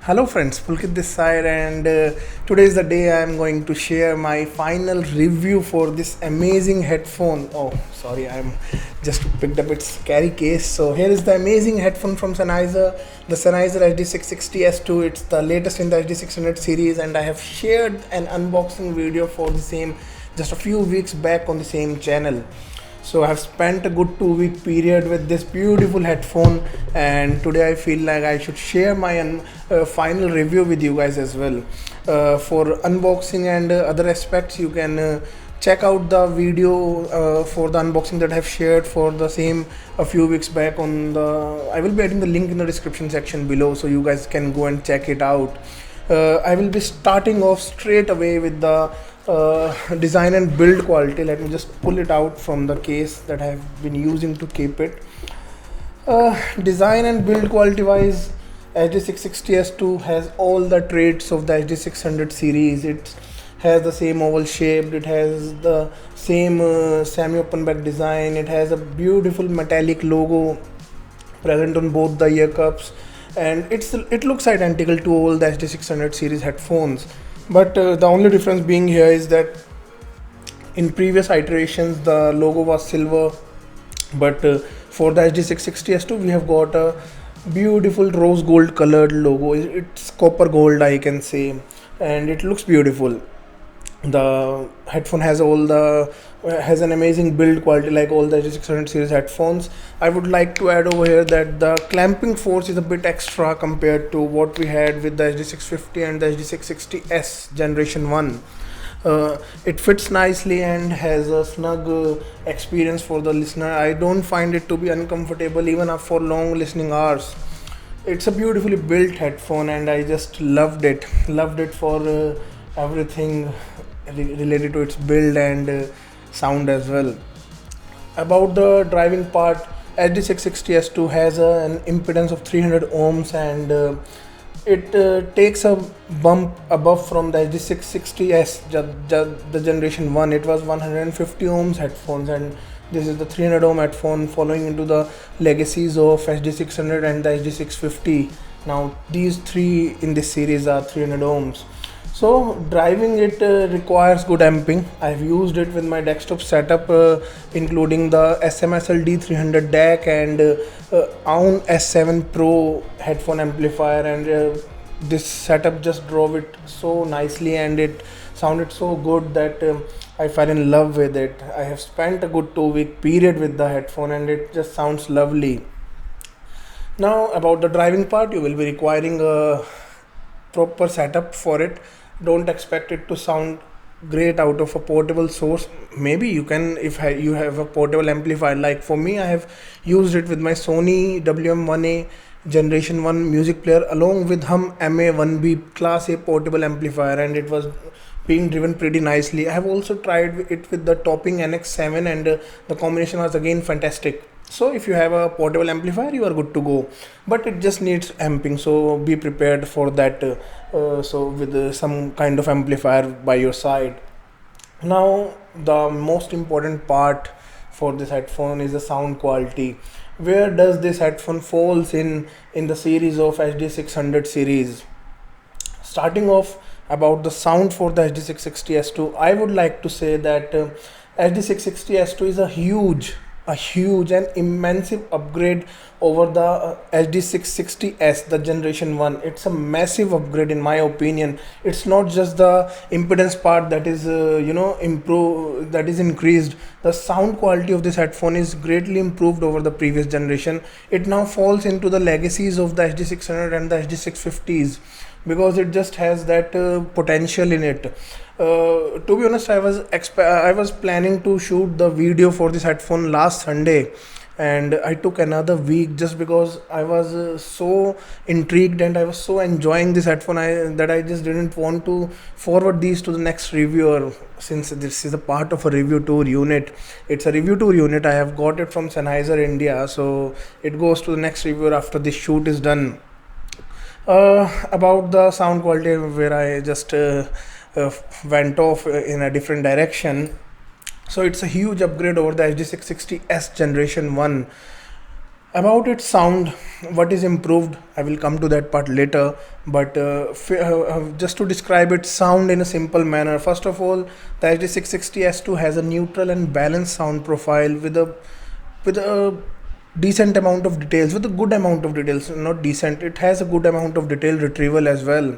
Hello friends, Pulkit this side, and today is the day I am going to share my final review for this amazing headphone. Oh, sorry, I'm just picked up its carry case. So here is the amazing headphone from Sennheiser, the Sennheiser HD660S2. It's the latest in the HD600 series, and I have shared an unboxing video for the same just a few weeks back on the same channel. So I have spent a good 2 week period with this beautiful headphone, and today I feel like I should share my final review with you guys as well. For unboxing and other aspects, you can check out the video for the unboxing that I have shared for the same a few weeks back on the. I will be adding the link in the description section below, so you guys can go and check it out. I will be starting off straight away with the design and build quality. Let me just pull it out from the case that I have been using to keep it. Design and build quality wise, HD660S2 has all the traits of the HD600 series. It has the same oval shape, it has the same semi-open back design, it has a beautiful metallic logo present on both the ear cups, and it looks identical to all the HD600 series headphones. But the only difference being here is that in previous iterations the logo was silver, but for the HD660S2 we have got a beautiful rose gold colored logo. It's copper gold, I can say, and it looks beautiful. The headphone has has an amazing build quality like all the HD600 series headphones. I would like to add over here that the clamping force is a bit extra compared to what we had with the HD650 and the HD660S generation 1. It fits nicely and has a snug experience for the listener. I don't find it to be uncomfortable even for long listening hours. It's a beautifully built headphone, and I just loved it for everything related to its build and sound as well. About the driving part, HD660S2 has an impedance of 300 ohms, and it takes a bump above from the HD660S, the generation 1. It was 150 ohms headphones, and this is the 300 ohm headphone following into the legacies of HD600 and the HD650. Now these three in this series are 300 ohms. So driving it requires good amping. I've used it with my desktop setup, including the SMSL D300 DAC and AUN S7 Pro headphone amplifier, and this setup just drove it so nicely and it sounded so good that I fell in love with it. I have spent a good 2 week period with the headphone, and it just sounds lovely. Now about the driving part, you will be requiring a proper setup for it. Don't expect it to sound great out of a portable source. Maybe you can if you have a portable amplifier. Like for me, I have used it with my Sony WM1A generation 1 music player along with hum MA1B class A portable amplifier, and it was being driven pretty nicely. I have also tried it with the topping NX7, and the combination was again fantastic. So if you have a portable amplifier, you are good to go, but it just needs amping, so be prepared for that. So with some kind of amplifier by your side. Now the most important part for this headphone is the sound quality. Where does this headphone falls in the series of HD600 series? Starting off about the sound for the HD660S2, I would like to say that HD660S2 is a huge and immense upgrade over the HD660S, the generation 1. It's a massive upgrade in my opinion. It's not just the impedance part that is that is increased. The sound quality of this headphone is greatly improved over the previous generation. It now falls into the legacies of the HD600 and the HD650s because it just has that potential in it. To be honest, I was planning to shoot the video for this headphone last Sunday, and I took another week just because I was so intrigued and I was so enjoying this headphone that I just didn't want to forward these to the next reviewer, since this is a part of a review tour unit. It's a review tour unit. I have got it from Sennheiser India, so it goes to the next reviewer after this shoot is done. About the sound quality, where I just went off in a different direction. So it's a huge upgrade over the HD660S generation 1. About its sound, what is improved, I will come to that part later. But just to describe its sound in a simple manner, first of all, the HD660S2 has a neutral and balanced sound profile with a decent amount of details, with a good amount of details, not decent. It has a good amount of detail retrieval as well,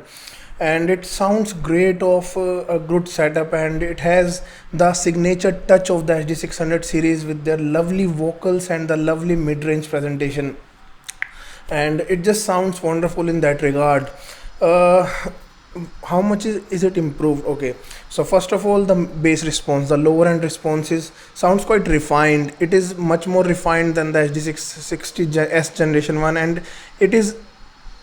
and it sounds great of a good setup, and it has the signature touch of the HD600 series with their lovely vocals and the lovely mid-range presentation, and it just sounds wonderful in that regard. uh, how much is it improved? Okay, so first of all, the bass response, the lower end response is sounds quite refined. It is much more refined than the HD660S generation 1, and it is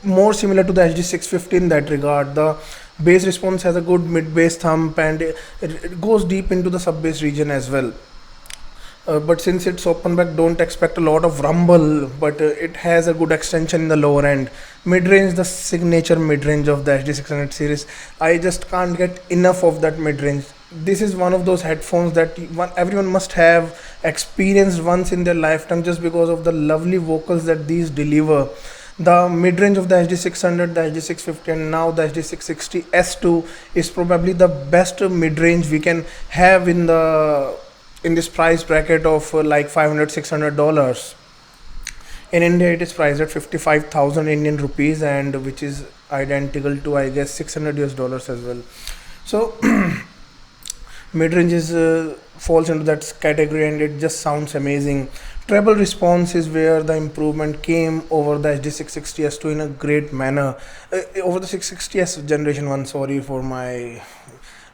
more similar to the HD650 in that regard. The bass response has a good mid bass thump, and it goes deep into the sub bass region as well. But since it's open back, don't expect a lot of rumble, but it has a good extension in the lower end. Mid range, the signature mid range of the HD600 series, I just can't get enough of that mid range. This is one of those headphones that everyone must have experienced once in their lifetime, just because of the lovely vocals that these deliver. The mid range of the HD600, the HD650, and now the HD660S2 is probably the best mid range we can have in this price bracket of like 500 $600. In India, it is priced at 55,000 Indian rupees, and which is identical to, I guess, 600 US dollars as well. So mid-range is falls into that category, and it just sounds amazing. Treble response is where the improvement came over the HD660S2 in a great manner. Over the 660S generation 1, sorry for my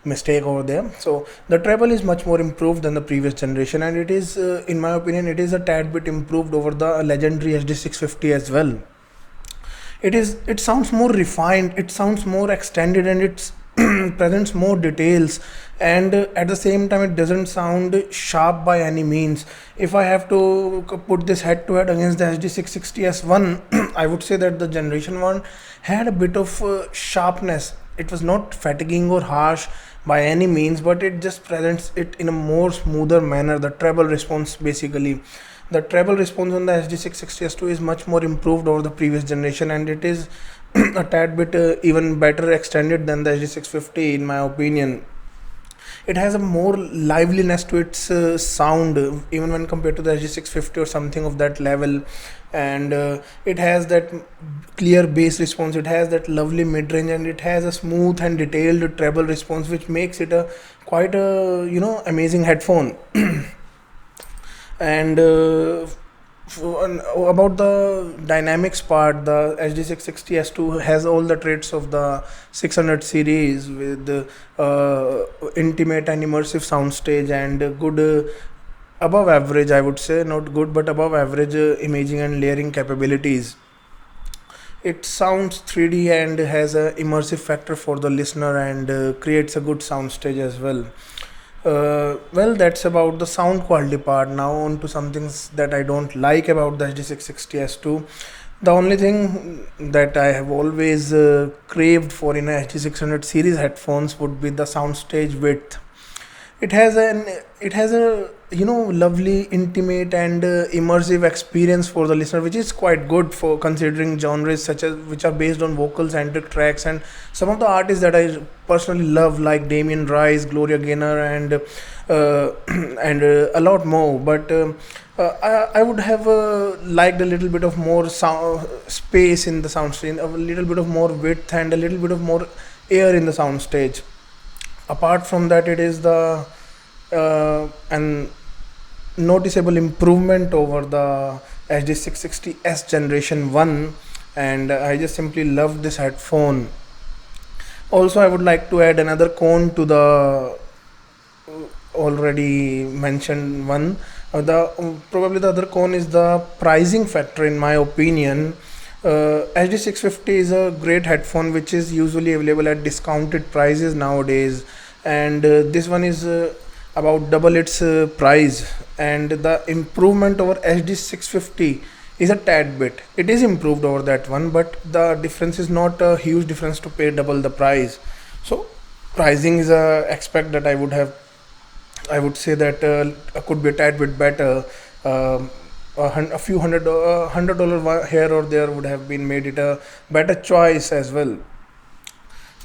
mistake over there. So the treble is much more improved than the previous generation, and it is, in my opinion, it is a tad bit improved over the legendary HD650 as well. It sounds more refined, it sounds more extended, and it's presents more details, and at the same time it doesn't sound sharp by any means. If I have to put this head to head against the HD660S1, I would say that the generation 1 had a bit of sharpness. It was not fatiguing or harsh by any means, but it just presents it in a more smoother manner. The treble response, basically, the treble response on the HD660S2 is much more improved over the previous generation, and it is a tad bit even better extended than the HD650 in my opinion. It has a more liveliness to its sound, even when compared to the HD650 or something of that level, and it has that clear bass response, it has that lovely mid-range, and it has a smooth and detailed treble response, which makes it a quite a amazing headphone. And about the dynamics part, the HD660S2 has all the traits of the 600 series, with intimate and immersive soundstage, and good above average, I would say, not good but above average imaging and layering capabilities. It sounds 3D and has a immersive factor for the listener, and creates a good soundstage as well. Well, that's about the sound quality part. Now on to some things that I don't like about the HD660S2. The only thing that I have always craved for in a HD600 series headphones would be the soundstage width. It has a lovely intimate and immersive experience for the listener, which is quite good for considering genres such as which are based on vocal centric tracks, and some of the artists that I personally love, like Damien Rice, Gloria Gaynor, and and a lot more. But I would have liked a little bit of more sound space in the sound stage, a little bit of more width, and a little bit of more air in the sound stage. Apart from that, it is the an noticeable improvement over the HD660S generation 1, and I just simply love this headphone. Also, I would like to add another con to the already mentioned one. The Probably the other con is the pricing factor, in my opinion. HD650 is a great headphone which is usually available at discounted prices nowadays, and this one is about double its price. And the improvement over HD650 is a tad bit. It is improved over that one, but the difference is not a huge difference to pay double the price. So pricing is a aspect that I would say that could be a tad bit better. Um a few $100 here or there would have been made it a better choice as well.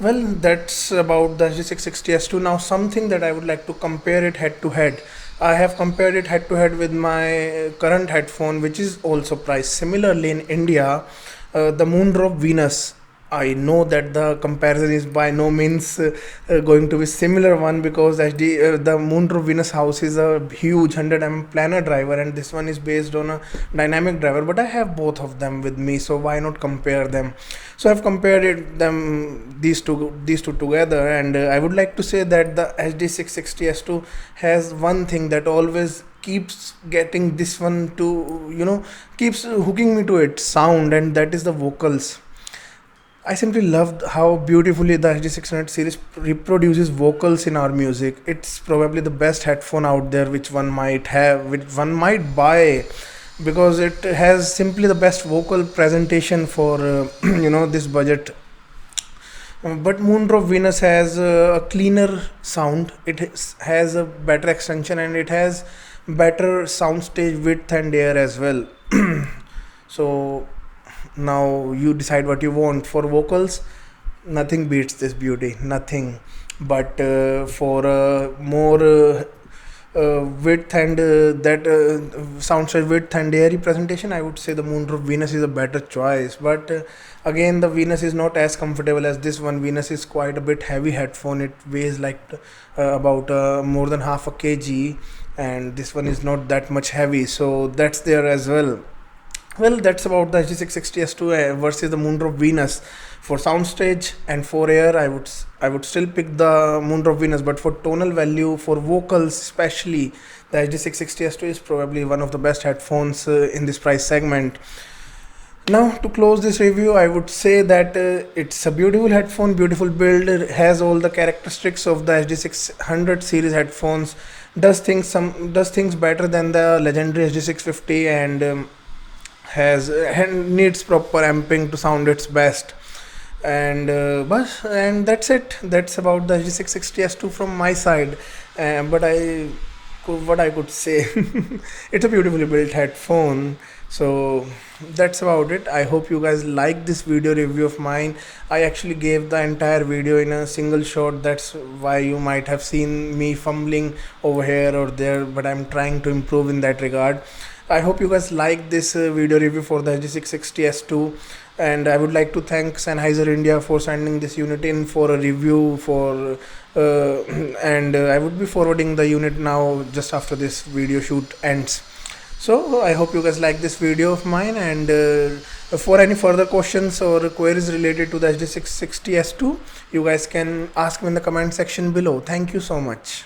Well, that's about the HD660S2. Now, something that I would like to compare it head to head. I have compared it head to head with my current headphone, which is also priced similarly in India, the Moondrop Venus. I know that the comparison is by no means going to be similar one, because the Moondrop Venus house is a huge 100 planar driver, and this one is based on a dynamic driver. But I have both of them with me, so why not compare them? So I've compared these two together, and I would like to say that the HD660S2 has one thing that always keeps getting this one to, keeps hooking me to its sound, and that is the vocals. I simply loved how beautifully the HD600 series reproduces vocals in our music. It's probably the best headphone out there which one might have, which one might buy, because it has simply the best vocal presentation for this budget. But Moondrop Venus has a cleaner sound. Has a better extension, and it has better soundstage width and air as well. So now you decide what you want. For vocals, nothing beats this beauty, nothing. But for more width and that soundstage width and airy presentation, I would say the Moondrop Venus is a better choice. But again, the Venus is not as comfortable as this one. Venus is quite a bit heavy headphone. It weighs like about more than half a kg, and this one is not that much heavy, so that's there as well. Well, that's about the HD660S2 versus the Moondrop Venus. For soundstage and for air, I would still pick the Moondrop Venus, but for tonal value, for vocals especially, the HD660S2 is probably one of the best headphones in this price segment. Now, to close this review, I would say that it's a beautiful headphone, beautiful build, it has all the characteristics of the HD600 series headphones, does things better than the legendary HD650, and needs proper amping to sound its best. And that's it. That's about the HD660S2 from my side. But what I could say, it's a beautifully built headphone. So that's about it. I hope you guys like this video review of mine. I actually gave the entire video in a single shot. That's why you might have seen me fumbling over here or there, but I'm trying to improve in that regard. I hope you guys like this video review for the HD660S2, and I would like to thank Sennheiser India for sending this unit in for a review and I would be forwarding the unit now just after this video shoot ends. So I hope you guys like this video of mine, and for any further questions or queries related to the HD660S2, you guys can ask me in the comment section below. Thank you so much.